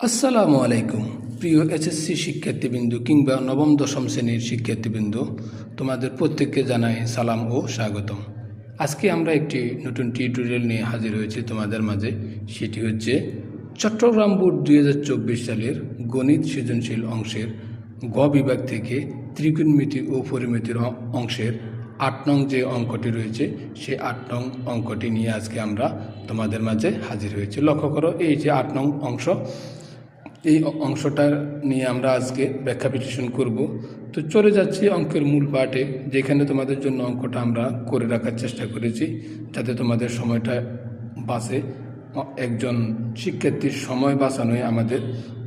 আসসালামু আলাইকুম প্রিয় এসএসসি শিক্ষার্থীবৃন্দু কিংবা নবম দশম শ্রেণীর শিক্ষার্থীবৃন্দু, তোমাদের প্রত্যেককে জানাই সালাম ও স্বাগতম। আজকে আমরা একটি নতুন টিউটোরিয়াল নিয়ে হাজির হয়েছি তোমাদের মাঝে। সেটি হচ্ছে চট্টগ্রাম বোর্ড 2024 সালের গণিত সৃজনশীল অংশের গ বিভাগ থেকে ত্রিকোণমিতি ও পরিমিতির অংশের 8 নং যে অঙ্কটি রয়েছে সেই 8 নং অঙ্কটি নিয়ে আজকে আমরা তোমাদের মাঝে হাজির হয়েছি। লক্ষ্য করো, এই যে 8 নং অংশ, এই অংশটা নিয়ে আমরা আজকে ব্যাখ্যা বিশ্লেষণ করব। তো চলে যাচ্ছি অঙ্কের মূল পার্টে, যেখানে তোমাদের জন্য অঙ্কটা আমরা করে রাখার চেষ্টা করেছি যাতে তোমাদের সময়টা বাঁচে। একজন শিক্ষার্থীর সময় বাঁচানোই আমাদের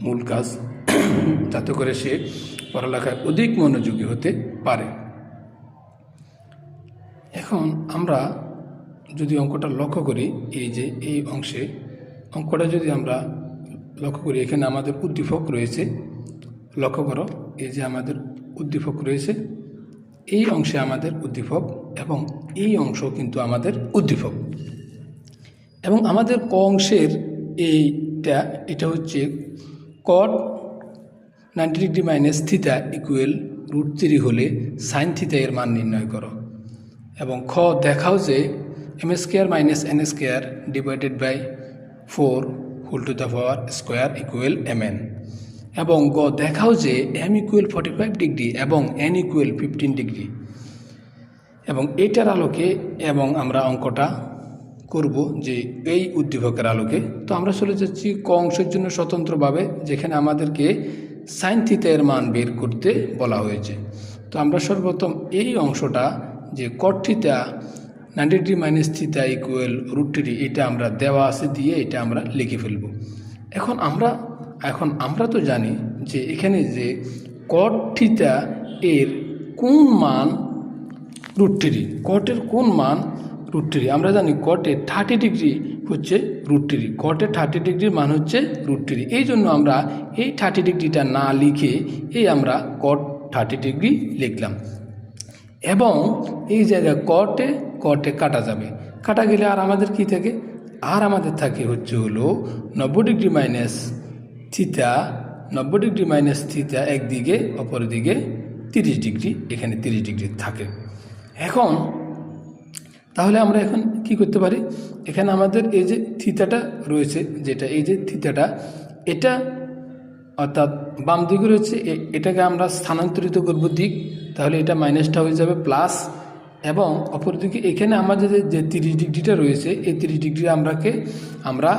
মূল কাজ, যাতে করে সে পড়ালেখায় অধিক মনোযোগী হতে পারে। এখন আমরা যদি অঙ্কটা লক্ষ্য করি, এই যে এই অঙ্কটা যদি আমরা লক্ষ্য করি, এখানে আমাদের উদ্দীপক রয়েছে। লক্ষ্য করো, এই যে আমাদের উদ্দীপক রয়েছে, এই অংশে আমাদের উদ্দীপক এবং এই অংশ কিন্তু আমাদের উদ্দীপক। এবং আমাদের ক অংশের এটা হচ্ছে cot 90 degree minus theta equal √3 হলে সাইন থিটা এর মান নির্ণয় করো। এবং খ দেখাও যে m² minus n² divided by 4 whole to the power square equal mn। এবং গ দেখাও যে m ইকুয়াল 45 ডিগ্রি এবং n ইকুয়াল 15 ডিগ্রি। এবং এটার আলোকে এবং আমরা অঙ্কটা করব যে এই উদ্দীপকের আলোকে। তো আমরা চলে যাচ্ছি ক অংশের জন্য স্বতন্ত্রভাবে, যেখানে আমাদেরকে সাইন থিটা এর মান বের করতে বলা হয়েছে। তো আমরা সর্বপ্রথম এই অংশটা যে cot theta 90 degree minus theta equal √3, এটা আমরা দেওয়া আছে দিয়ে এটা আমরা লিখে ফেলব। এখন আমরা তো জানি যে এখানে যে cot থিটা এর কোন মান √3, কটের কোন মান √3। আমরা জানি কটে 30 ডিগ্রি হচ্ছে √3, কটে 30 ডিগ্রির মান হচ্ছে √3। এই জন্য আমরা এই 30 ডিগ্রিটা না লিখে এই আমরা cot 30 ডিগ্রি লিখলাম। এবং এই জায়গায় কটে কাটা যাবে, কাটা গেলে আর আমাদের কি থাকে, আর আমাদের থাকে হচ্ছে হলো 90 degree minus theta. 90 degree minus theta একদিকে, অপর দিকে 30 ডিগ্রি, এখানে 30 ডিগ্রি থাকে। এখন তাহলে আমরা এখন কি করতে পারি, এখানে আমাদের এই যে থিটাটা রয়েছে, যেটা এই যে থিটাটা, এটা অর্থাৎ বাম দিকে রয়েছে, এটাকে আমরা স্থানান্তরিত করব দিক, তাহলে এটা মাইনাসটা হয়ে যাবে প্লাস। এবং অপরদিকে এখানে আমাদের যে 30 ডিগ্রিটা রয়েছে, এই 30 ডিগ্রি আমরা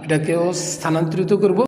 এটাকেও স্থানান্তরিত করব